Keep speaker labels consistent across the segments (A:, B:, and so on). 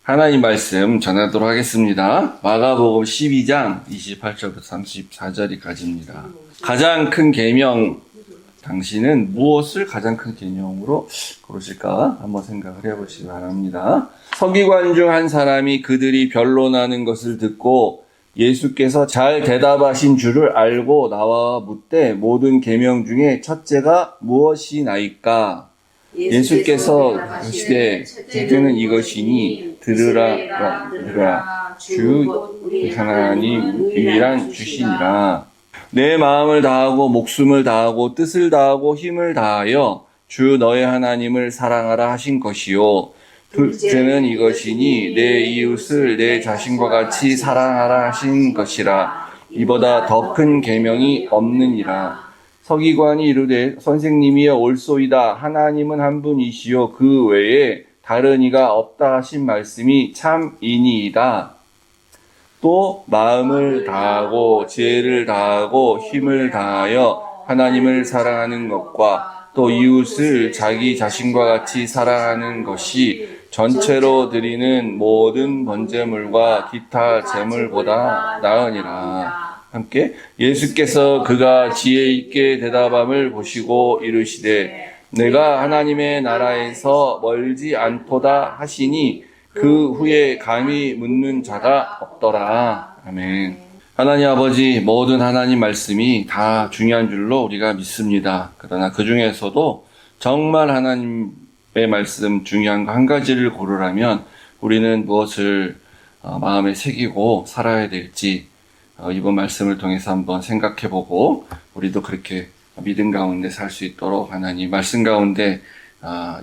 A: 하나님 말씀 전하도록 하겠습니다. 마가복음 12장 28절부터 34절이까지입니다. 가장 큰 계명, 당신은 무엇을 가장 큰 계명으로 고르실까 한번 생각을 해보시기 바랍니다. 서기관 중 한 사람이 그들이 변론하는 것을 듣고 예수께서 잘 대답하신 줄을 알고 나와 묻되 모든 계명 중에 첫째가 무엇이나이까? 예수께서 이르시되 첫째는 이것이니 들으라 주 하나님 유일한 주시니라. 내 마음을 다하고 목숨을 다하고 뜻을 다하고 힘을 다하여 주 너의 하나님을 사랑하라 하신 것이요. 둘째는 이것이니 내 이웃을 내 자신과 같이 사랑하라 하신 것이라. 이보다 더 큰 계명이 없느니라. 서기관이 이르되 선생님이여 옳소이다. 하나님은 한 분이시요 그 외에 다른 이가 없다 하신 말씀이 참이니이다. 또 마음을 다하고 지혜를 다하고 힘을 다하여 하나님을 사랑하는 것과 또 이웃을 자기 자신과 같이 사랑하는 것이 전체로 드리는 모든 번제물과 기타 제물보다 나으니라. 함께 예수께서 그가 지혜 있게 대답함을 보시고 이르시되 내가 하나님의 나라에서 멀지 않도다 하시니 그 후에 감히 묻는 자가 없더라. 아멘. 하나님 아버지, 모든 하나님 말씀이 다 중요한 줄로 우리가 믿습니다. 그러나 그 중에서도 정말 하나님의 말씀 중요한 거 한 가지를 고르라면 우리는 무엇을 마음에 새기고 살아야 될지 이번 말씀을 통해서 한번 생각해보고 우리도 그렇게 믿음 가운데 살 수 있도록 하나님 말씀 가운데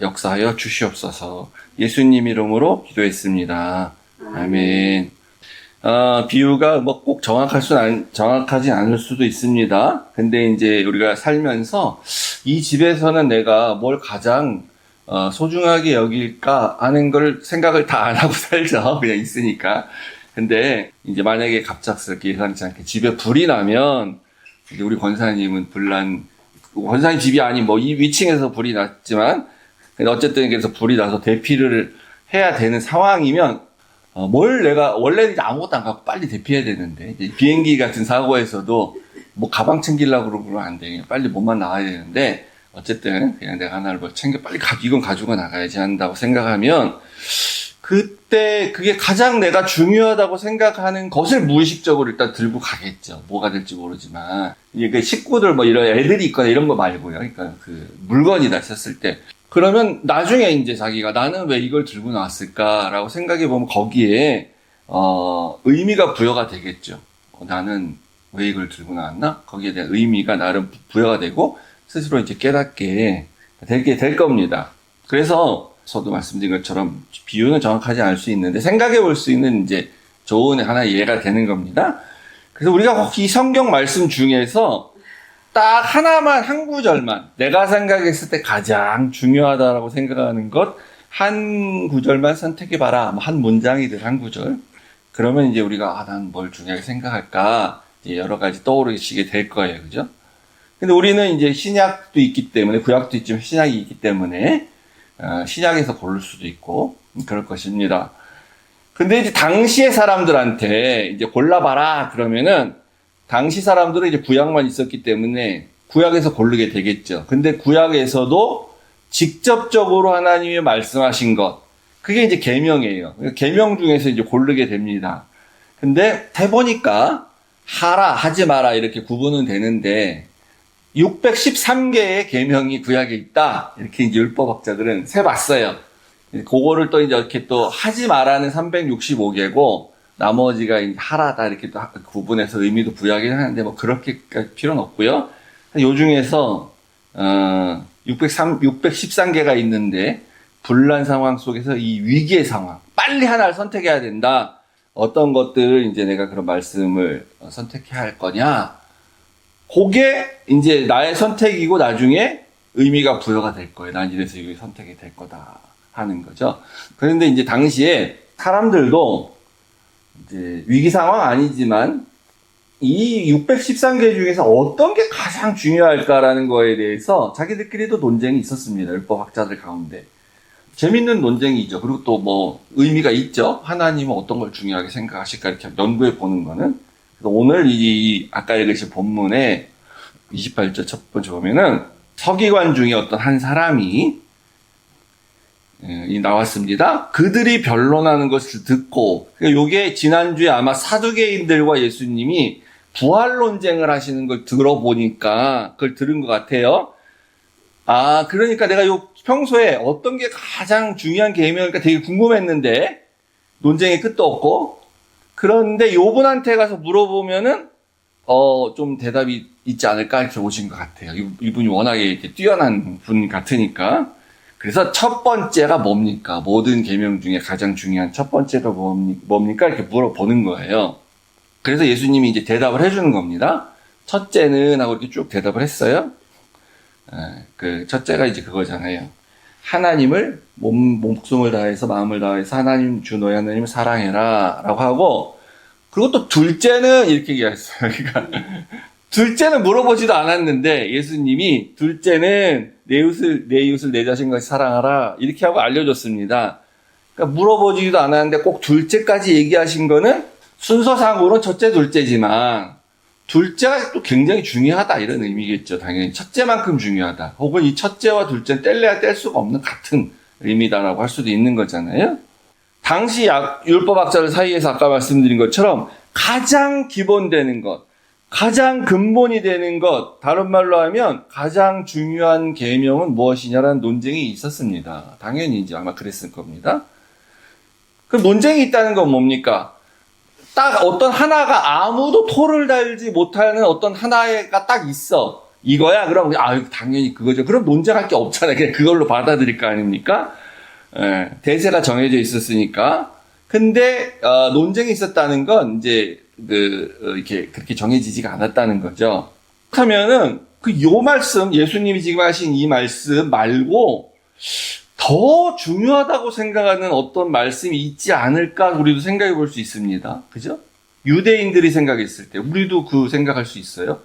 A: 역사하여 주시옵소서. 예수님 이름으로 기도했습니다. 아멘. 비유가 뭐 꼭 정확하지 않을 수도 있습니다. 근데 이제 우리가 살면서 이 집에서는 내가 뭘 가장 소중하게 여길까 하는 걸 생각을 다 안 하고 살죠. 그냥 있으니까. 근데 이제 만약에 갑작스럽게 예상치 않게 집에 불이 나면 이제 우리 권사님은 권사님 집이 아닌 뭐 이 위층에서 불이 났지만 어쨌든 그래서 불이 나서 대피를 해야 되는 상황이면 내가 원래는 아무것도 안 갖고 빨리 대피해야 되는데 이제 비행기 같은 사고에서도 뭐 가방 챙기려고 그러면 안 돼. 빨리 몸만 나와야 되는데 어쨌든 그냥 내가 하나를 뭐 챙겨 빨리 이건 가지고 나가야지 한다고 생각하면 그때 그게 가장 내가 중요하다고 생각하는 것을 무의식적으로 일단 들고 가겠죠. 뭐가 될지 모르지만. 이게 식구들 뭐 이런 애들이 있거나 이런 거 말고요. 그러니까 그 물건이다 썼을 때. 그러면 나중에 이제 자기가 나는 왜 이걸 들고 나왔을까라고 생각해 보면 거기에, 의미가 부여가 되겠죠. 나는 왜 이걸 들고 나왔나? 거기에 대한 의미가 나름 부여가 되고 스스로 이제 깨닫게 될 겁니다. 그래서 저도 말씀드린 것처럼 비유는 정확하지 않을 수 있는데 생각해 볼 수 있는 이제 좋은 하나의 예가 되는 겁니다. 그래서 우리가 이 성경 말씀 중에서 딱 하나만, 한 구절만 내가 생각했을 때 가장 중요하다라고 생각하는 것 한 구절만 선택해봐라. 한 문장이든 한 구절. 그러면 이제 우리가 난 뭘 중요하게 생각할까 이제 여러 가지 떠오르시게 될 거예요. 그죠? 근데 우리는 이제 신약도 있기 때문에 구약도 있지만 신약이 있기 때문에 신약에서 고를 수도 있고 그럴 것입니다. 근데 이제 당시의 사람들한테 이제 골라봐라 그러면은 당시 사람들은 이제 구약만 있었기 때문에 구약에서 고르게 되겠죠. 근데 구약에서도 직접적으로 하나님이 말씀하신 것 그게 이제 계명이에요. 계명 중에서 이제 고르게 됩니다. 근데 해보니까 하라 하지 마라 이렇게 구분은 되는데 613개의 계명이 구약에 있다. 이렇게 이제 율법학자들은 세봤어요. 그거를 또 이제 이렇게 또 하지 말라는 365개고 나머지가 이제 하라다 이렇게 또 구분해서 의미도 부여하긴 하는데 뭐 그렇게 필요는 없고요. 요 중에서 613개가 있는데 분란 상황 속에서 이 위기의 상황 빨리 하나를 선택해야 된다. 어떤 것들을 이제 내가 그런 말씀을 선택해야 할 거냐? 그게 이제 나의 선택이고 나중에 의미가 부여가 될 거예요. 난 이래서 이게 선택이 될 거다 하는 거죠. 그런데 이제 당시에 사람들도 이제 위기 상황 아니지만 이 613개 중에서 어떤 게 가장 중요할까라는 거에 대해서 자기들끼리도 논쟁이 있었습니다. 율법학자들 가운데. 재밌는 논쟁이죠. 그리고 또 뭐 의미가 있죠. 하나님은 어떤 걸 중요하게 생각하실까 이렇게 연구해 보는 거는. 그래서 오늘 이 아까 읽으신 본문에 28절 첫 번째 보면은 서기관 중에 어떤 한 사람이 나왔습니다. 그들이 변론하는 것을 듣고, 그러니까 요게 지난주에 아마 사두개인들과 예수님이 부활 논쟁을 하시는 걸 들어보니까 그걸 들은 것 같아요. 아, 그러니까 내가 평소에 어떤 게 가장 중요한 계명일까 되게 궁금했는데 논쟁의 끝도 없고, 그런데 요분한테 가서 물어보면은 좀 대답이 있지 않을까 이렇게 오신 것 같아요. 이분이 워낙에 이렇게 뛰어난 분 같으니까. 그래서 첫 번째가 뭡니까? 모든 계명 중에 가장 중요한 첫 번째가 뭡니까? 이렇게 물어보는 거예요. 그래서 예수님이 이제 대답을 해주는 겁니다. 첫째는 하고 이렇게 쭉 대답을 했어요. 그 첫째가 이제 그거잖아요. 하나님을 목숨을 다해서 마음을 다해서 하나님 주 너희 하나님을 사랑해라 라고 하고, 그리고 또 둘째는 이렇게 얘기했어요. 그러니까 둘째는 물어보지도 않았는데 예수님이 둘째는 내 이웃을 내 자신같이 사랑하라 이렇게 하고 알려줬습니다. 그러니까 물어보지도 않았는데 꼭 둘째까지 얘기하신 거는 순서상으로는 첫째 둘째지만 둘째가 또 굉장히 중요하다 이런 의미겠죠. 당연히 첫째만큼 중요하다. 혹은 이 첫째와 둘째는 뗄래야 뗄 수가 없는 같은 의미다라고 할 수도 있는 거잖아요. 당시 율법학자들 사이에서 아까 말씀드린 것처럼 가장 기본되는 것, 가장 근본이 되는 것, 다른 말로 하면 가장 중요한 계명은 무엇이냐라는 논쟁이 있었습니다. 당연히 이제 아마 그랬을 겁니다. 그럼 논쟁이 있다는 건 뭡니까? 딱 어떤 하나가 아무도 토를 달지 못하는 어떤 하나가 딱 있어. 이거야? 그럼 당연히 그거죠. 그럼 논쟁할 게 없잖아요. 그냥 그걸로 받아들일 거 아닙니까? 대세가 정해져 있었으니까. 근데 논쟁이 있었다는 건 이제 이렇게 그렇게 정해지지가 않았다는 거죠. 그렇다면은 요 말씀, 예수님이 지금 하신 이 말씀 말고 더 중요하다고 생각하는 어떤 말씀이 있지 않을까 우리도 생각해 볼 수 있습니다. 그죠? 유대인들이 생각했을 때 우리도 그 생각할 수 있어요.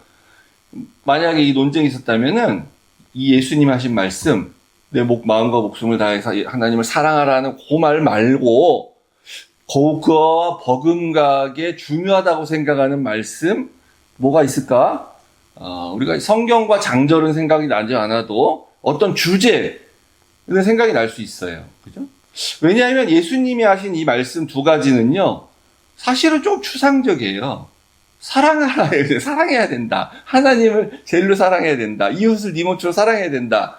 A: 만약에 이 논쟁이 있었다면은 이 예수님 하신 말씀, 내 마음과 목숨을 다해서 하나님을 사랑하라는 그 말 말고 그거와 버금가게 중요하다고 생각하는 말씀 뭐가 있을까? 우리가 성경과 장절은 생각이 나지 않아도 어떤 주제 이런 생각이 날 수 있어요. 그죠? 왜냐하면 예수님이 하신 이 말씀 두 가지는요, 사실은 좀 추상적이에요. 사랑하라, 사랑해야 된다. 하나님을 제일로 사랑해야 된다. 이웃을 네 몸처럼 사랑해야 된다.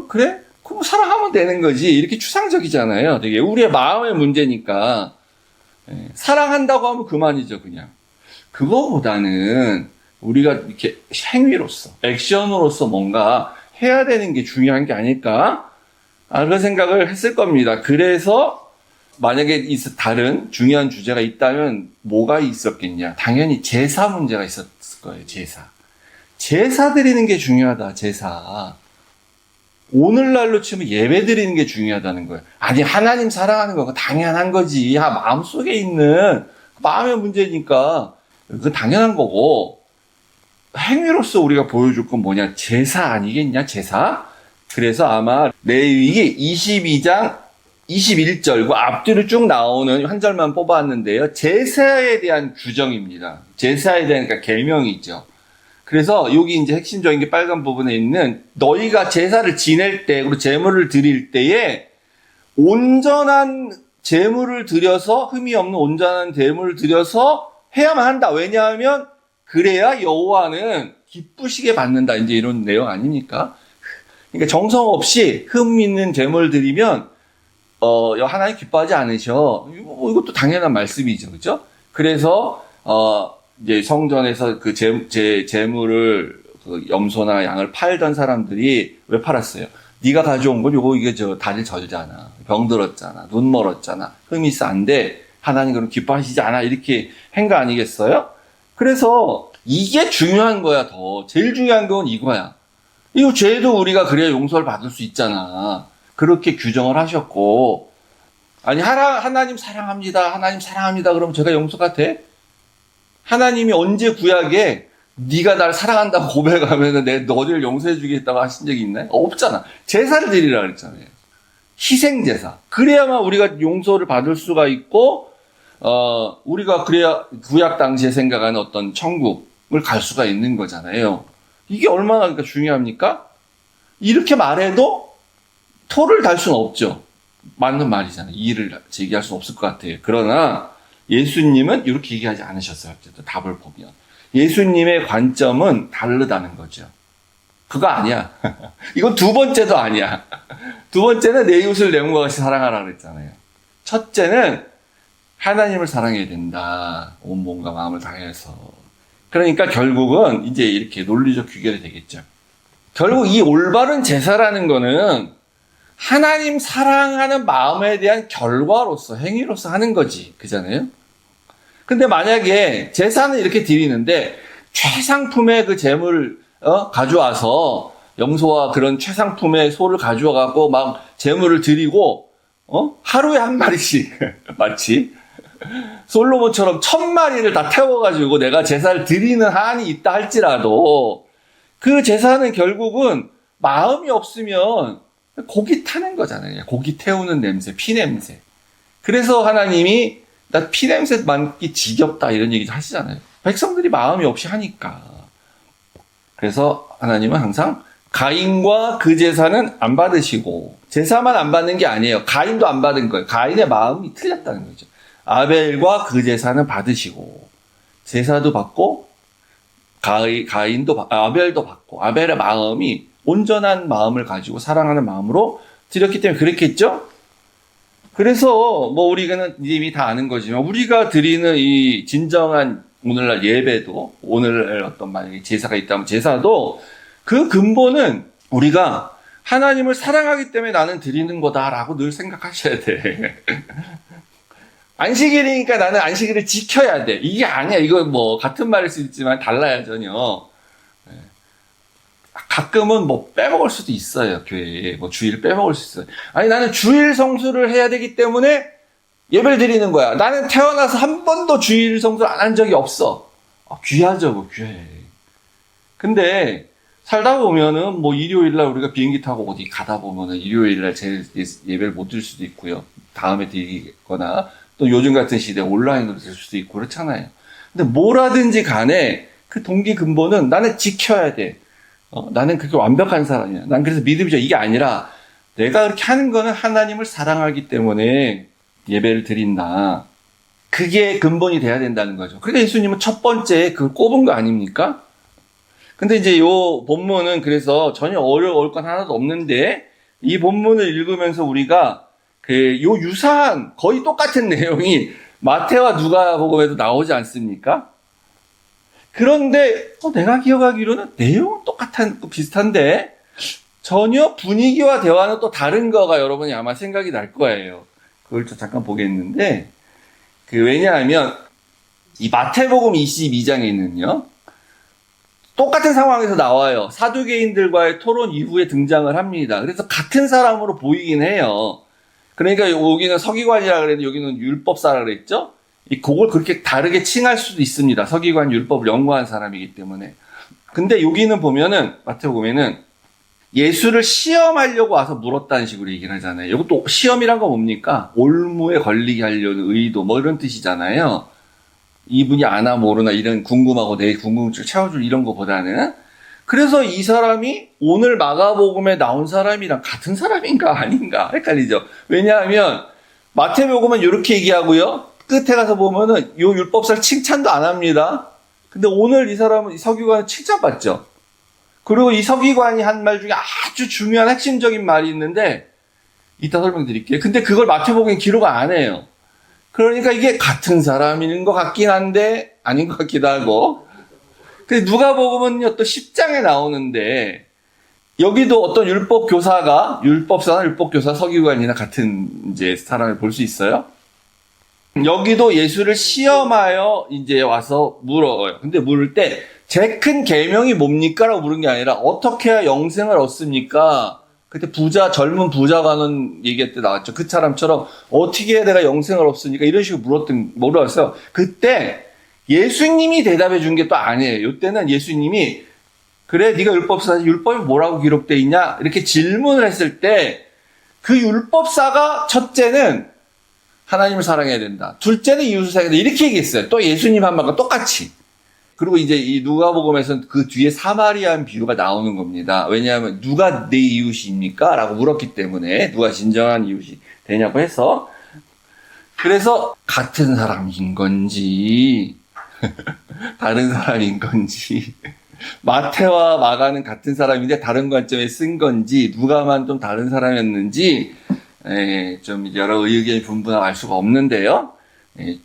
A: 그래? 그럼 사랑하면 되는 거지. 이렇게 추상적이잖아요. 되게 우리의 마음의 문제니까. 사랑한다고 하면 그만이죠, 그냥. 그거보다는 우리가 이렇게 행위로서, 액션으로서 뭔가 해야 되는 게 중요한 게 아닐까? 그런 생각을 했을 겁니다. 그래서 만약에 다른 중요한 주제가 있다면 뭐가 있었겠냐? 당연히 제사 문제가 있었을 거예요, 제사. 제사 드리는 게 중요하다, 제사. 오늘날로 치면 예배 드리는 게 중요하다는 거예요. 아니, 하나님 사랑하는 거 당연한 거지. 마음속에 있는 마음의 문제니까 그건 당연한 거고, 행위로서 우리가 보여줄 건 뭐냐? 제사 아니겠냐? 제사? 그래서 아마 레위기 22장 21절과 앞뒤로 쭉 나오는 한 절만 뽑았는데요. 제사에 대한 규정입니다. 제사에 대한 그러니까 계명이죠. 그래서 여기 이제 핵심적인 게 빨간 부분에 있는 너희가 제사를 지낼 때, 그리고 제물을 드릴 때에 온전한 제물을 드려서 흠이 없는 온전한 제물을 드려서 해야만 한다. 왜냐하면 그래야 여호와는 기쁘시게 받는다. 이제 이런 내용 아닙니까? 그러니까 정성 없이 흠 있는 제물을 드리면 하나님 기뻐하지 않으셔. 이것도 당연한 말씀이죠, 그렇죠? 그래서 이제 성전에서 그 제물을 그 염소나 양을 팔던 사람들이 왜 팔았어요? 네가 가져온 건 이게 다리 절잖아, 병들었잖아, 눈 멀었잖아, 흠이 싼데 하나님 그럼 기뻐하시지 않아 이렇게 한 거 아니겠어요? 그래서 이게 중요한 거야. 제일 중요한 건 이거야. 이거 죄도 우리가 그래야 용서를 받을 수 있잖아. 그렇게 규정을 하셨고, 아니 하나님 사랑합니다, 하나님 사랑합니다. 그럼 제가 용서가 돼? 하나님이 언제 구약에 네가 날 사랑한다고 고백하면 너를 용서해 주겠다고 하신 적이 있나요? 없잖아. 제사를 드리라 그랬잖아요. 희생제사. 그래야만 우리가 용서를 받을 수가 있고, 우리가 그래야 구약 당시에 생각하는 어떤 천국을 갈 수가 있는 거잖아요. 이게 얼마나 그러니까 중요합니까? 이렇게 말해도 토를 달 수는 없죠. 맞는 말이잖아요. 이의를 제기할 수는 없을 것 같아요. 그러나 예수님은 이렇게 얘기하지 않으셨어요. 답을 보면. 예수님의 관점은 다르다는 거죠. 그거 아니야. 이건 두 번째도 아니야. 두 번째는 내 이웃을 내 몸과 같이 사랑하라 그랬잖아요. 첫째는 하나님을 사랑해야 된다. 온 몸과 마음을 다해서. 그러니까 결국은 이제 이렇게 논리적 귀결이 되겠죠. 결국 이 올바른 제사라는 거는 하나님 사랑하는 마음에 대한 결과로서, 행위로서 하는 거지. 그잖아요? 근데 만약에 제사는 이렇게 드리는데 최상품의 그 제물을 가져와서 염소와 그런 최상품의 소를 가져와갖고 막 제물을 드리고 하루에 한 마리씩 마치 솔로몬처럼 1000마리를 다 태워가지고 내가 제사를 드리는 한이 있다 할지라도 그 제사는 결국은 마음이 없으면 고기 타는 거잖아요. 고기 태우는 냄새, 피 냄새. 그래서 하나님이 나 피 냄새 맡기 지겹다 이런 얘기도 하시잖아요. 백성들이 마음이 없이 하니까. 그래서 하나님은 항상 가인과 그 제사는 안 받으시고 제사만 안 받는 게 아니에요. 가인도 안 받은 거예요. 가인의 마음이 틀렸다는 거죠. 아벨과 그 제사는 받으시고 제사도 받고 아벨도 받고 아벨의 마음이 온전한 마음을 가지고 사랑하는 마음으로 드렸기 때문에 그랬겠죠? 그래서 우리는 이미 다 아는 거지만 우리가 드리는 이 진정한 오늘날 예배도 오늘날 어떤 만약에 제사가 있다면 제사도 그 근본은 우리가 하나님을 사랑하기 때문에 나는 드리는 거다라고 늘 생각하셔야 돼. 안식일이니까 나는 안식일을 지켜야 돼. 이게 아니야. 이거 같은 말일 수 있지만 달라요, 전혀. 가끔은 빼먹을 수도 있어요, 교회에. 주일 빼먹을 수 있어요. 아니, 나는 주일 성수를 해야 되기 때문에 예배를 드리는 거야. 나는 태어나서 한 번도 주일 성수를 안 한 적이 없어. 귀하죠, 귀해. 근데, 살다 보면은, 일요일날 우리가 비행기 타고 어디 가다 보면은, 일요일날 예배를 못 드릴 수도 있고요. 다음에 드리거나, 또 요즘 같은 시대에 온라인으로 될 수도 있고, 그렇잖아요. 근데 뭐라든지 간에 그 동기 근본은 나는 지켜야 돼. 나는 그렇게 완벽한 사람이야. 난 그래서 믿음이죠. 이게 아니라 내가 그렇게 하는 거는 하나님을 사랑하기 때문에 예배를 드린다. 그게 근본이 돼야 된다는 거죠. 그러니까 예수님은 첫 번째 그걸 꼽은 거 아닙니까? 근데 이제 요 본문은 그래서 전혀 어려울 건 하나도 없는데 이 본문을 읽으면서 우리가 요 유사한 거의 똑같은 내용이 마태와 누가복음에도 나오지 않습니까? 그런데 내가 기억하기로는 내용은 비슷한데 전혀 분위기와 대화는 또 다른 거가 여러분이 아마 생각이 날 거예요. 그걸 좀 잠깐 보겠는데 왜냐하면 이 마태복음 22장에는요 똑같은 상황에서 나와요. 사두개인들과의 토론 이후에 등장을 합니다. 그래서 같은 사람으로 보이긴 해요. 그러니까 여기는 서기관이라 그랬는데 여기는 율법사라 그랬죠? 그걸 그렇게 다르게 칭할 수도 있습니다. 서기관 율법을 연구한 사람이기 때문에. 근데 여기는 보면은, 마태복음에는 예수를 시험하려고 와서 물었다는 식으로 얘기를 하잖아요. 이것도 시험이란 건 뭡니까? 올무에 걸리게 하려는 의도, 이런 뜻이잖아요. 이분이 아나 모르나 이런 궁금하고 내 궁금증을 채워줄 이런 거보다는. 그래서 이 사람이 오늘 마가복음에 나온 사람이랑 같은 사람인가 아닌가 헷갈리죠. 왜냐하면 마태복음은 이렇게 얘기하고요. 끝에 가서 보면은 요 율법사를 칭찬도 안 합니다. 근데 오늘 이 사람은 이 서기관은 칭찬받죠. 그리고 이 서기관이 한 말 중에 아주 중요한 핵심적인 말이 있는데 이따 설명드릴게요. 근데 그걸 마태복음에 기록 안 해요. 그러니까 이게 같은 사람인 것 같긴 한데 아닌 것 같기도 하고. 근데 누가복음은요 또 10장에 나오는데 여기도 어떤 율법사나 율법교사, 서기관이나 같은 이제 사람을 볼 수 있어요. 여기도 예수를 시험하여 이제 와서 물어요. 근데 물을 때 제 큰 계명이 뭡니까? 라고 물은 게 아니라 어떻게 해야 영생을 얻습니까? 그때 젊은 부자관원 얘기할 때 나왔죠. 그 사람처럼 어떻게 해야 내가 영생을 얻습니까? 이런 식으로 물었어요. 그때 예수님이 대답해 준 게 또 아니에요. 이때는 예수님이 그래 네가 율법이 뭐라고 기록돼 있냐? 이렇게 질문을 했을 때 그 율법사가 첫째는 하나님을 사랑해야 된다. 둘째는 이웃을 사랑해야 된다. 이렇게 얘기했어요. 또 예수님 한 말과 똑같이. 그리고 이제 이 누가복음에서는 그 뒤에 사마리안 비유가 나오는 겁니다. 왜냐하면 누가 내 이웃입니까? 라고 물었기 때문에 누가 진정한 이웃이 되냐고 해서 그래서 같은 사람인 건지 다른 사람인 건지 마태와 마가는 같은 사람인데 다른 관점에 쓴 건지 누가만 좀 다른 사람이었는지 좀 여러 의견이 분분하고 알 수가 없는데요.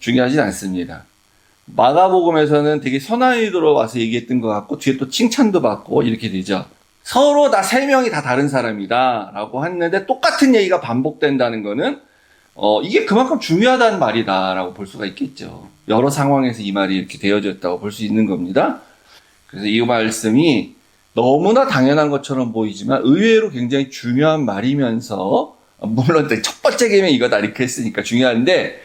A: 중요하진 않습니다. 마가복음에서는 되게 선한 의도로 와서 얘기했던 것 같고 뒤에 또 칭찬도 받고 이렇게 되죠. 서로 다 세 명이 다 다른 사람이다 라고 했는데 똑같은 얘기가 반복된다는 거는 이게 그만큼 중요하다는 말이다 라고 볼 수가 있겠죠. 여러 상황에서 이 말이 이렇게 되어졌다고 볼 수 있는 겁니다. 그래서 이 말씀이 너무나 당연한 것처럼 보이지만 의외로 굉장히 중요한 말이면서 물론 첫 번째 계명이 이거다 이렇게 했으니까 중요한데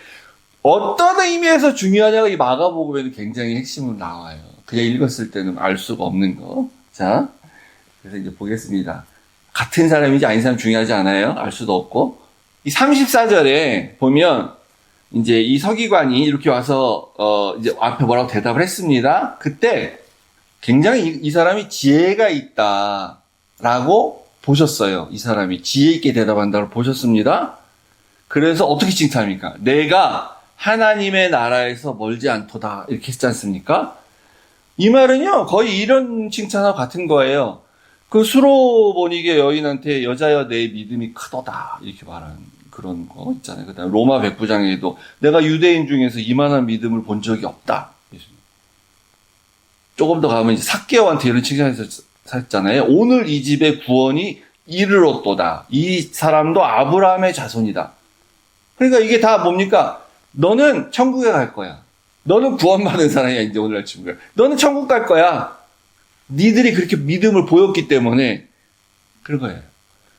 A: 어떤 의미에서 중요하냐가 이 마가복음에는 굉장히 핵심으로 나와요. 그냥 읽었을 때는 알 수가 없는 거. 자, 그래서 이제 보겠습니다. 같은 사람인지 아닌 사람 중요하지 않아요. 알 수도 없고. 이 34절에 보면 이제 이 서기관이 이렇게 와서 이제 앞에 뭐라고 대답을 했습니다. 그때 굉장히 이 사람이 지혜가 있다라고 보셨어요. 이 사람이 지혜 있게 대답한다고 보셨습니다. 그래서 어떻게 칭찬합니까? 내가 하나님의 나라에서 멀지 않도다 이렇게 했지 않습니까? 이 말은요 거의 이런 칭찬하고 같은 거예요. 그 수로보니게 여인한테 여자여 내 믿음이 크도다 이렇게 말하는 그런 거 있잖아요. 그다음에 로마 백부장에도 내가 유대인 중에서 이만한 믿음을 본 적이 없다. 조금 더 가면 이제 삭개오한테 이런 칭찬했잖아요. 오늘 이 집의 구원이 이르렀도다. 이 사람도 아브라함의 자손이다. 그러니까 이게 다 뭡니까? 너는 천국에 갈 거야. 너는 구원받은 사람이야. 이제 오늘날 친구야. 너는 천국 갈 거야. 니들이 그렇게 믿음을 보였기 때문에 그런 거예요.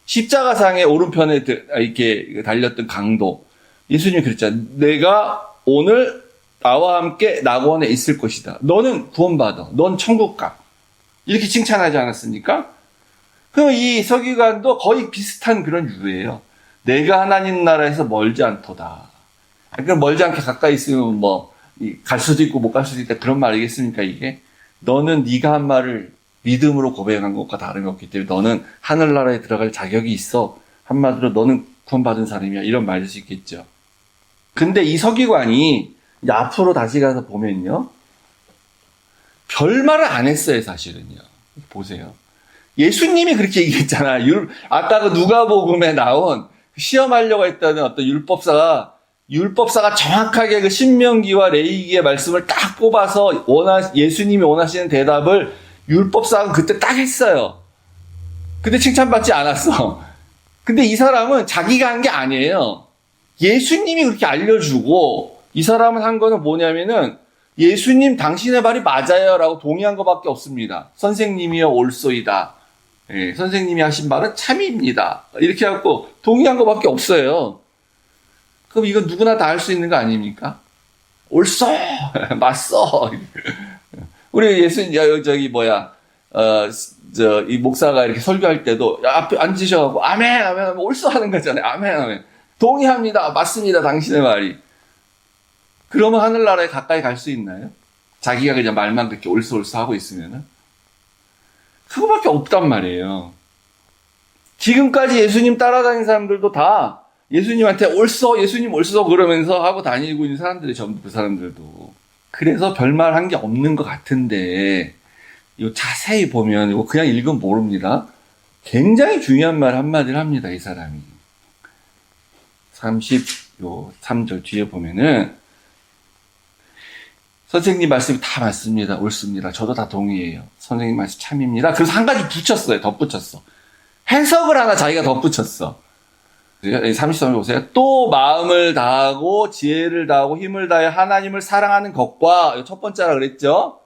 A: 십자가상의 오른편에 이렇게 달렸던 강도. 예수님이 그랬잖아요. 내가 오늘 나와 함께 낙원에 있을 것이다. 너는 구원받아. 넌 천국 가. 이렇게 칭찬하지 않았습니까? 그럼 이 서기관도 거의 비슷한 그런 유예요. 내가 하나님 나라에서 멀지 않도다. 그러니까 멀지 않게 가까이 있으면 갈 수도 있고 못 갈 수도 있다. 그런 말이겠습니까, 이게? 너는 네가 한 말을 믿음으로 고백한 것과 다름이 없기 때문에 너는 하늘나라에 들어갈 자격이 있어. 한마디로 너는 구원받은 사람이야. 이런 말일 수 있겠죠. 근데 이 서기관이 이제 앞으로 다시 가서 보면요. 별말을 안 했어요, 사실은요. 보세요. 예수님이 그렇게 얘기했잖아. 아까 그 누가복음에 나온 시험하려고 했다는 어떤 율법사가 정확하게 그 신명기와 레위기의 말씀을 딱 뽑아서 예수님이 원하시는 대답을 율법사가 그때 딱 했어요. 근데 칭찬받지 않았어. 근데 이 사람은 자기가 한 게 아니에요. 예수님이 그렇게 알려주고 이 사람은 한 거는 뭐냐면은 예수님 당신의 말이 맞아요 라고 동의한 것밖에 없습니다. 선생님이여 옳소이다. 예, 선생님이 하신 말은 참입니다. 이렇게 해갖고 동의한 것밖에 없어요. 그럼 이건 누구나 다 할 수 있는 거 아닙니까? 옳소! 맞소! 우리 이 목사가 이렇게 설교할 때도 앞에 앉으셔갖고 아멘! 아멘! 옳소! 하는 거잖아요. 아멘! 아멘! 동의합니다. 맞습니다. 당신의 말이. 그러면 하늘나라에 가까이 갈 수 있나요? 자기가 그냥 말만 그렇게 옳소 하고 있으면은? 그거밖에 없단 말이에요. 지금까지 예수님 따라다니는 사람들도 다 예수님한테 예수님 옳소 그러면서 하고 다니고 있는 사람들이 전부 그 사람들도. 그래서 별말 한 게 없는 것 같은데, 이거 자세히 보면, 이거 그냥 읽으면 모릅니다. 굉장히 중요한 말 한마디를 합니다, 이 사람이. 33절 뒤에 보면은, 선생님 말씀이 다 맞습니다. 옳습니다. 저도 다 동의해요. 선생님 말씀 참입니다. 그래서 한 가지 덧붙였어. 해석을 하나 자기가 덧붙였어. 33절 보세요. 또 마음을 다하고 지혜를 다하고 힘을 다해 하나님을 사랑하는 것과 첫 번째라 그랬죠.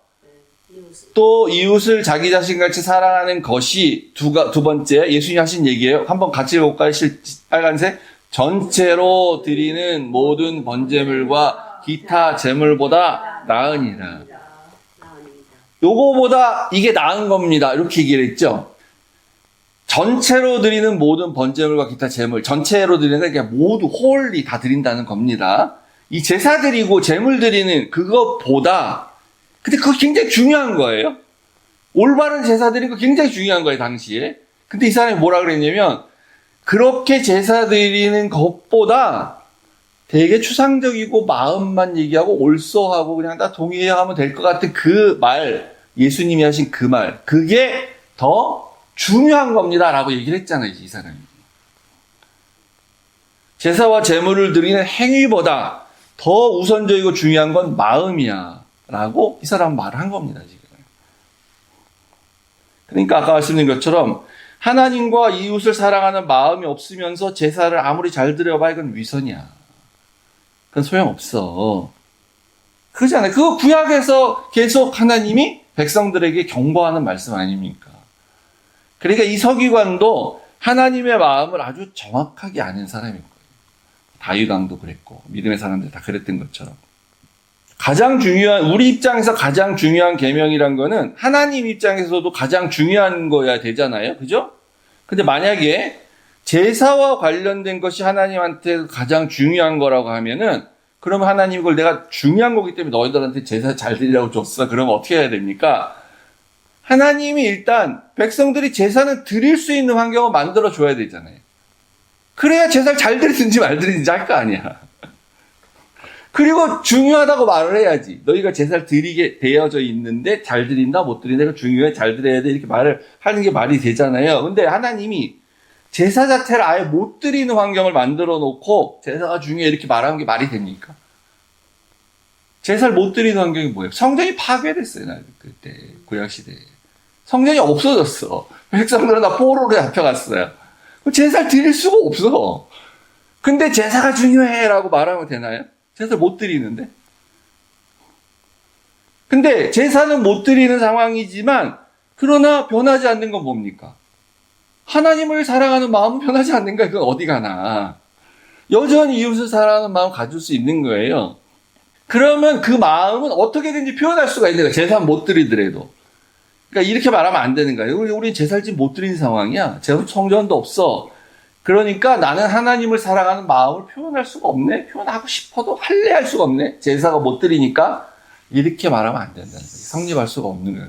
A: 또 이웃을 자기 자신같이 사랑하는 것이 두 번째 예수님이 하신 얘기예요. 한번 같이 볼까요? 빨간색. 전체로 드리는 모든 번제물과 기타 제물보다 나으니라. 요거보다 이게 나은 겁니다. 이렇게 얘기를 했죠. 전체로 드리는 모든 번제물과 기타 제물, 전체로 드리는 게 모두 홀리 다 드린다는 겁니다. 이 제사 드리고 제물 드리는 그것보다, 근데 그거 굉장히 중요한 거예요. 올바른 제사 드리는 거 굉장히 중요한 거예요, 당시에. 근데 이 사람이 뭐라 그랬냐면, 그렇게 제사 드리는 것보다 되게 추상적이고 마음만 얘기하고 올소하고 그냥 다 동의하면 될 것 같은 그 말, 예수님이 하신 그 말, 그게 더 중요한 겁니다 라고 얘기를 했잖아요, 이 사람이. 제사와 제물을 드리는 행위보다 더 우선적이고 중요한 건 마음이야 라고 이 사람은 말을 한 겁니다, 지금. 그러니까 아까 말씀드린 것처럼 하나님과 이웃을 사랑하는 마음이 없으면서 제사를 아무리 잘 드려봐 이건 위선이야. 그건 소용없어. 그잖아요. 그거 구약에서 계속 하나님이 백성들에게 경고하는 말씀 아닙니까? 그러니까 이 서기관도 하나님의 마음을 아주 정확하게 아는 사람인 거예요. 다윗 왕도 그랬고 믿음의 사람들 다 그랬던 것처럼. 가장 중요한, 우리 입장에서 가장 중요한 계명이란 거는 하나님 입장에서도 가장 중요한 거야 되잖아요. 그죠? 근데 만약에 제사와 관련된 것이 하나님한테 가장 중요한 거라고 하면은, 그러면 하나님 이걸 내가 중요한 거기 때문에 너희들한테 제사 잘 드리라고 줬어. 그러면 어떻게 해야 됩니까? 하나님이 일단 백성들이 제사는 드릴 수 있는 환경을 만들어 줘야 되잖아요. 그래야 제사를 잘 드리든지 말 드리든지 할 거 아니야. 그리고 중요하다고 말을 해야지. 너희가 제사를 드리게 되어져 있는데 잘 드린다 못 드린다 이거 중요해 잘 드려야 돼 이렇게 말을 하는 게 말이 되잖아요. 근데 하나님이 제사 자체를 아예 못 드리는 환경을 만들어 놓고 제사가 중요해 이렇게 말하는 게 말이 됩니까? 제사를 못 드리는 환경이 뭐예요? 성전이 파괴됐어요. 나 그때 구약시대에. 성전이 없어졌어. 백성들은 다 포로로 잡혀갔어요. 제사를 드릴 수가 없어. 근데 제사가 중요해라고 말하면 되나요? 제사를 못 드리는데. 근데 제사는 못 드리는 상황이지만 그러나 변하지 않는 건 뭡니까? 하나님을 사랑하는 마음은 변하지 않는 거야. 그건 어디 가나. 여전히 이웃을 사랑하는 마음 가질 수 있는 거예요. 그러면 그 마음은 어떻게든지 표현할 수가 있는 거야. 제사 못 드리더라도. 그러니까 이렇게 말하면 안 되는 거예요. 우리 제사를 지금 못 드리는 상황이야. 제사 성전도 없어. 그러니까 나는 하나님을 사랑하는 마음을 표현할 수가 없네. 표현하고 싶어도 할래 할 수가 없네. 제사가 못 드리니까 이렇게 말하면 안 된다는 거예요. 성립할 수가 없는 거예요.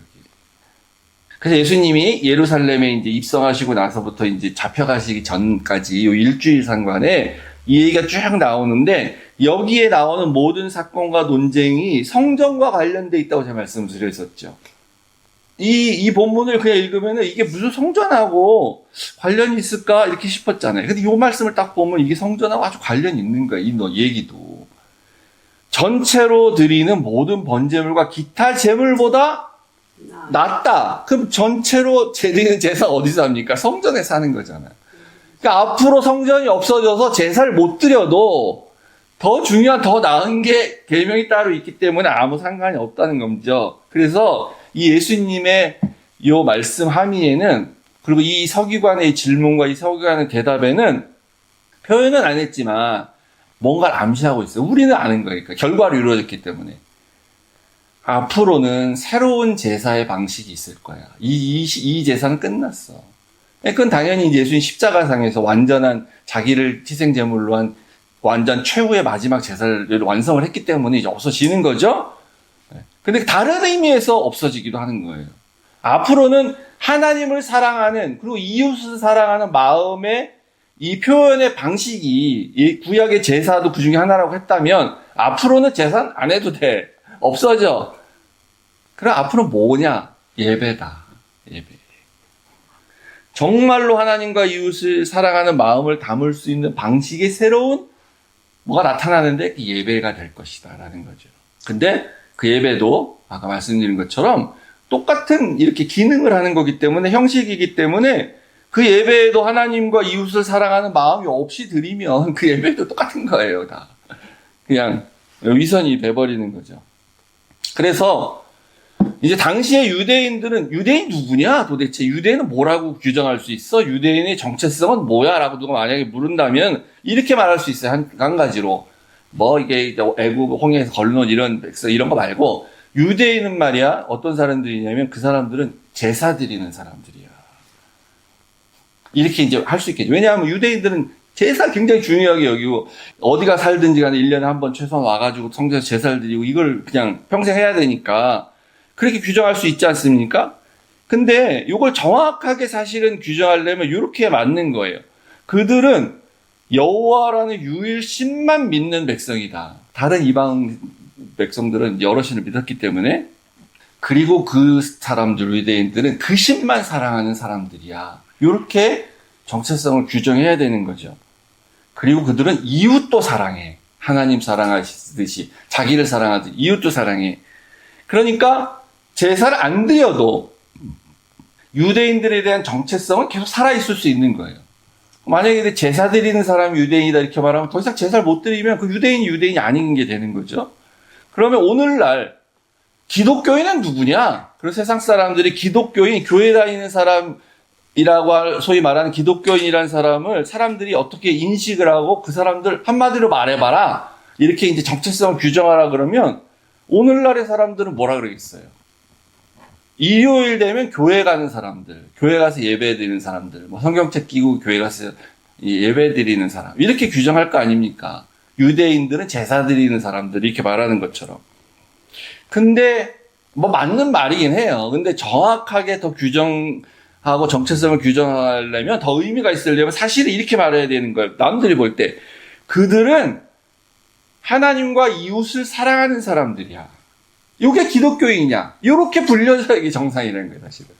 A: 그래서 예수님이 예루살렘에 이제 입성하시고 나서부터 이제 잡혀가시기 전까지 요 일주일 상관에 이 얘기가 쭉 나오는데 여기에 나오는 모든 사건과 논쟁이 성전과 관련돼 있다고 제가 말씀드렸었죠. 이 본문을 그냥 읽으면은 이게 무슨 성전하고 관련이 있을까 이렇게 싶었잖아요. 근데 이 말씀을 딱 보면 이게 성전하고 아주 관련이 있는 거예요. 이 얘기도. 전체로 드리는 모든 번제물과 기타 제물보다 낫다. 그럼 전체로 드리는 제사 어디서 합니까? 성전에서 하는 거잖아요. 그러니까 앞으로 성전이 없어져서 제사를 못 드려도 더 중요한, 더 나은 게 계명이 따로 있기 때문에 아무 상관이 없다는 거죠. 그래서 이 예수님의 이 말씀 함의에는, 그리고 이 서기관의 질문과 이 서기관의 대답에는 표현은 안 했지만 뭔가를 암시하고 있어요. 우리는 아는 거니까. 결과로 이루어졌기 때문에. 앞으로는 새로운 제사의 방식이 있을 거야. 이 제사는 끝났어. 그건 당연히 예수님 십자가상에서 완전한 자기를 희생제물로 한 완전 최후의 마지막 제사를 완성을 했기 때문에 이제 없어지는 거죠. 근데 다른 의미에서 없어지기도 하는 거예요. 앞으로는 하나님을 사랑하는, 그리고 이웃을 사랑하는 마음의 이 표현의 방식이, 이 구약의 제사도 그 중에 하나라고 했다면 앞으로는 제사는 안 해도 돼. 없어져. 그럼 앞으로 뭐냐? 예배다. 예배. 정말로 하나님과 이웃을 사랑하는 마음을 담을 수 있는 방식의 새로운 뭐가 나타나는데 그 예배가 될 것이다 라는 거죠. 근데 그 예배도 아까 말씀드린 것처럼 똑같은 이렇게 기능을 하는 거기 때문에, 형식이기 때문에 그 예배에도 하나님과 이웃을 사랑하는 마음이 없이 드리면 그 예배도 똑같은 거예요. 다 그냥 위선이 돼버리는 거죠. 그래서 이제 당시에 유대인들은, 유대인 누구냐 도대체, 유대인은 뭐라고 규정할 수 있어? 유대인의 정체성은 뭐야? 라고 누가 만약에 물은다면 이렇게 말할 수 있어요. 한 가지로. 뭐 이게 애국 홍해에서 걸러온 이런 거 말고, 유대인은 말이야 어떤 사람들이냐면 그 사람들은 제사 드리는 사람들이야. 이렇게 이제 할 수 있겠죠. 왜냐하면 유대인들은 제사 굉장히 중요하게 여기고, 어디가 살든지 간에 1년에 한 번 최소한 와가지고 성전에서 제사를 드리고, 이걸 그냥 평생 해야 되니까, 그렇게 규정할 수 있지 않습니까? 근데 이걸 정확하게 사실은 규정하려면 이렇게 맞는 거예요. 그들은 여호와라는 유일 신만 믿는 백성이다. 다른 이방 백성들은 여러 신을 믿었기 때문에, 그리고 그 사람들, 유대인들은 그 신만 사랑하는 사람들이야. 이렇게 정체성을 규정해야 되는 거죠. 그리고 그들은 이웃도 사랑해. 하나님 사랑하듯이, 자기를 사랑하듯이 이웃도 사랑해. 그러니까 제사를 안 드려도 유대인들에 대한 정체성은 계속 살아있을 수 있는 거예요. 만약에 제사 드리는 사람이 유대인이다 이렇게 말하면 더 이상 제사를 못 드리면 그 유대인이 아닌 게 되는 거죠. 그러면 오늘날 기독교인은 누구냐? 그래서 세상 사람들이 기독교인, 교회 다니는 사람이라고 소위 말하는 기독교인이라는 사람을 사람들이 어떻게 인식을 하고 그 사람들 한마디로 말해봐라. 이렇게 이제 정체성을 규정하라 그러면 오늘날의 사람들은 뭐라 그러겠어요? 일요일 되면 교회 가는 사람들, 교회 가서 예배 드리는 사람들, 뭐 성경책 끼고 교회 가서 예배 드리는 사람, 이렇게 규정할 거 아닙니까? 유대인들은 제사 드리는 사람들, 이렇게 말하는 것처럼. 근데, 뭐 맞는 말이긴 해요. 근데 정확하게 더 규정하고 정체성을 규정하려면 더 의미가 있으려면 사실은 이렇게 말해야 되는 거예요. 남들이 볼 때. 그들은 하나님과 이웃을 사랑하는 사람들이야. 이게 기독교인이냐? 이렇게 불려서 이게 정상이라는 거예요, 사실은.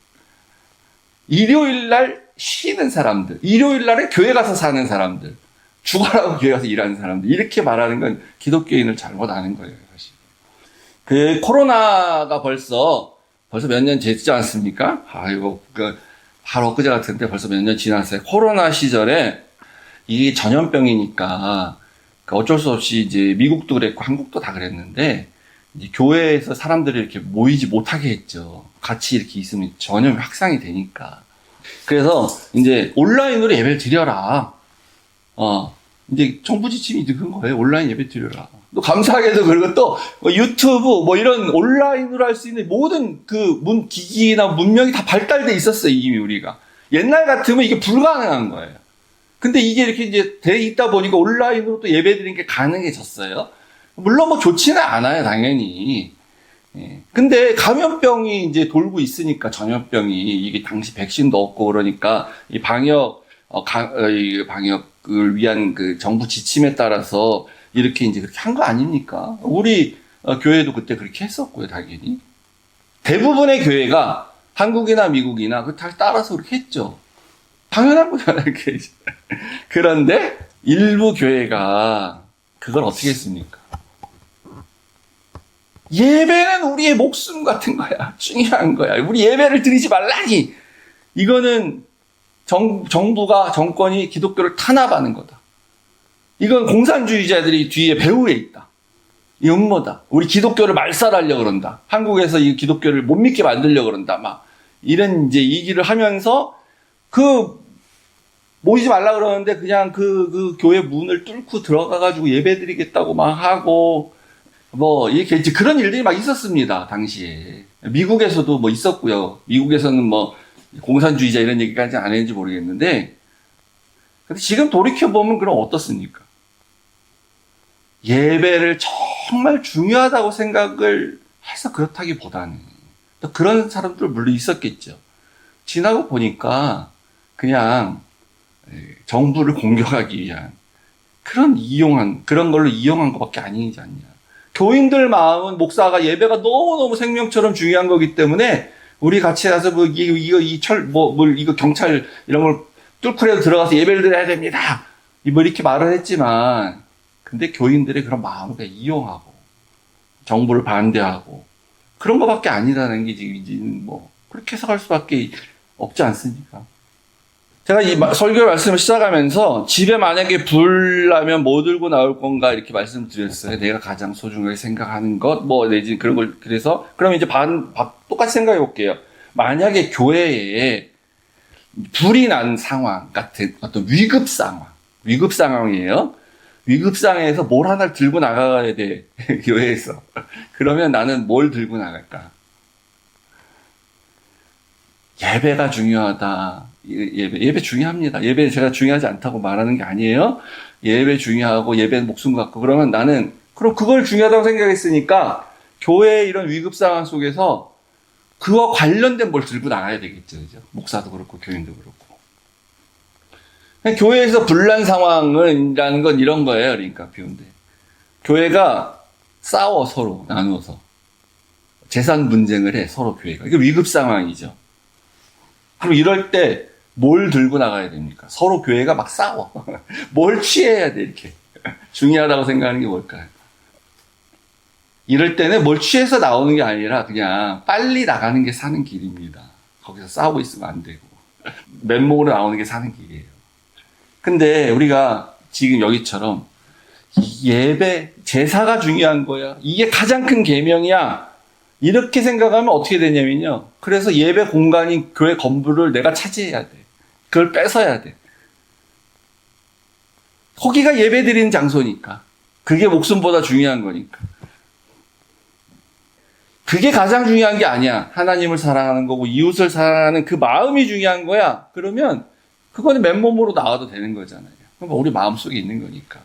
A: 일요일 날 쉬는 사람들, 일요일 날에 교회 가서 사는 사람들, 죽어라고 교회 가서 일하는 사람들, 이렇게 말하는 건 기독교인을 잘못 아는 거예요, 사실. 그 코로나가 벌써 몇 년 됐지 않습니까? 아이고, 바로 엊그제 같은데 벌써 몇 년 지났어요. 코로나 시절에 이게 전염병이니까 어쩔 수 없이 이제 미국도 그랬고 한국도 다 그랬는데, 이제 교회에서 사람들이 이렇게 모이지 못하게 했죠. 같이 이렇게 있으면 전염이 확산이 되니까. 그래서 이제 온라인으로 예배를 드려라. 이제 정부 지침이 그런 거예요. 온라인 예배 드려라. 또 감사하게도 그리고 또 유튜브 뭐 이런 온라인으로 할 수 있는 모든 그 기기나 문명이 다 발달돼 있었어요. 이미 우리가. 옛날 같으면 이게 불가능한 거예요. 근데 이게 이렇게 이제 돼 있다 보니까 온라인으로 또 예배 드리는 게 가능해졌어요. 물론 뭐 좋지는 않아요, 당연히. 예. 근데 감염병이 이제 돌고 있으니까, 전염병이, 이게 당시 백신도 없고 그러니까, 이 방역을 위한 그 정부 지침에 따라서 이렇게 이제 그렇게 한 거 아닙니까? 우리 교회도 그때 그렇게 했었고요, 당연히. 대부분의 교회가 한국이나 미국이나 그 다 따라서 그렇게 했죠. 당연한 거잖아요, 이렇게. 그런데 일부 교회가 그걸 어떻게 했습니까? 예배는 우리의 목숨 같은 거야. 중요한 거야. 우리 예배를 드리지 말라니. 이거는 정권이 기독교를 탄압하는 거다. 이건 공산주의자들이 뒤에 배후에 있다. 이 음모다. 우리 기독교를 말살하려고 그런다. 한국에서 이 기독교를 못 믿게 만들려고 그런다. 막 이런 이제 얘기를 하면서 모이지 말라 그러는데 그냥 그 교회 문을 뚫고 들어가가지고 예배 드리겠다고 막 하고 뭐, 이렇게, 이제 그런 일들이 막 있었습니다, 당시에. 미국에서도 뭐 있었고요. 미국에서는 뭐, 공산주의자 이런 얘기까지 안 했는지 모르겠는데, 근데 지금 돌이켜보면 그럼 어떻습니까? 예배를 정말 중요하다고 생각을 해서 그렇다기보다는, 또 그런 사람들 물론 있었겠죠. 지나고 보니까, 그냥, 정부를 공격하기 위한, 그런 걸로 이용한 것밖에 아니지 않냐. 교인들 마음은 목사가 예배가 너무너무 생명처럼 중요한 거기 때문에 우리 같이 가서 이거 경찰 이런 걸 뚫고라도 들어가서 예배를 드려야 됩니다. 뭐 이렇게 말을 했지만 근데 교인들의 그런 마음을 이용하고 정부를 반대하고 그런 거밖에 아니라는 게 지금 뭐 그렇게 해석할 수밖에 없지 않습니까? 제가 이 설교 말씀을 시작하면서 집에 만약에 불 나면 뭐 들고 나올 건가 이렇게 말씀드렸어요. 내가 가장 소중하게 생각하는 것, 뭐 내지 그런 걸 그래서 그럼 이제 똑같이 생각해 볼게요. 만약에 교회에 불이 난 상황 같은 어떤 위급 상황이에요. 위급 상황에서 뭘 하나 들고 나가야 돼 교회에서. 그러면 나는 뭘 들고 나갈까? 예배가 중요하다. 예배 중요합니다. 예배 제가 중요하지 않다고 말하는 게 아니에요. 예배 중요하고 예배 목숨 갖고 그러면 나는 그럼 그걸 중요하다고 생각했으니까 교회의 이런 위급 상황 속에서 그와 관련된 뭘 들고 나가야 되겠죠. 그죠? 목사도 그렇고 교인도 그렇고. 교회에서 분란 상황이라는 건 이런 거예요. 그러니까 비운데 교회가 싸워 서로 나누어서 재산 분쟁을 해 서로 교회가. 이게 위급 상황이죠. 그럼 이럴 때 뭘 들고 나가야 됩니까? 서로 교회가 막 싸워. 뭘 취해야 돼 이렇게. 중요하다고 생각하는 게 뭘까요? 이럴 때는 뭘 취해서 나오는 게 아니라 그냥 빨리 나가는 게 사는 길입니다. 거기서 싸우고 있으면 안 되고. 맨목으로 나오는 게 사는 길이에요. 근데 우리가 지금 여기처럼 예배, 제사가 중요한 거야. 이게 가장 큰 계명이야. 이렇게 생각하면 어떻게 되냐면요. 그래서 예배 공간인 교회 건물을 내가 차지해야 돼. 그걸 뺏어야 돼. 거기가 예배 드리는 장소니까. 그게 목숨보다 중요한 거니까. 그게 가장 중요한 게 아니야. 하나님을 사랑하는 거고 이웃을 사랑하는 그 마음이 중요한 거야. 그러면 그거는 맨몸으로 나와도 되는 거잖아요. 그럼 우리 마음속에 있는 거니까.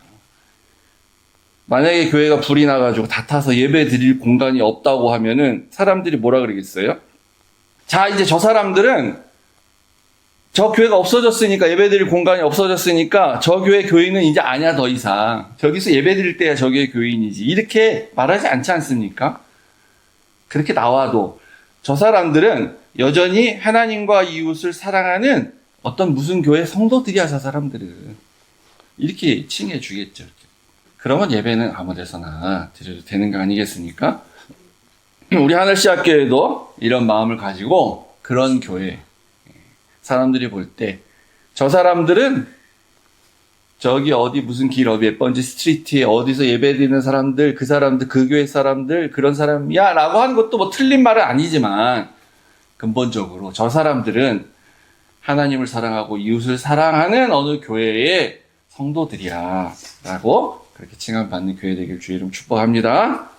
A: 만약에 교회가 불이 나가지고 다 타서 예배 드릴 공간이 없다고 하면은 사람들이 뭐라 그러겠어요? 자, 이제 저 사람들은 저 교회가 없어졌으니까 예배 드릴 공간이 없어졌으니까 저 교회 교인은 이제 아니야 더 이상. 저기서 예배 드릴 때야 저 교회 교인이지. 이렇게 말하지 않지 않습니까? 그렇게 나와도 저 사람들은 여전히 하나님과 이웃을 사랑하는 어떤 무슨 교회 성도들이야 저 사람들은. 이렇게 칭해 주겠죠. 그러면 예배는 아무 데서나 드려도 되는 거 아니겠습니까? 우리 하늘시학교에도 이런 마음을 가지고 그런 교회 사람들이 볼 때 저 사람들은 저기 어디 무슨 길 어디 몇 번지 스트리트에 어디서 예배드리는 사람들 그 사람들 그 교회 사람들 그런 사람이야 라고 하는 것도 뭐 틀린 말은 아니지만 근본적으로 저 사람들은 하나님을 사랑하고 이웃을 사랑하는 어느 교회의 성도들이야 라고 그렇게 칭함받는 교회 되길 주의 이름 축복합니다.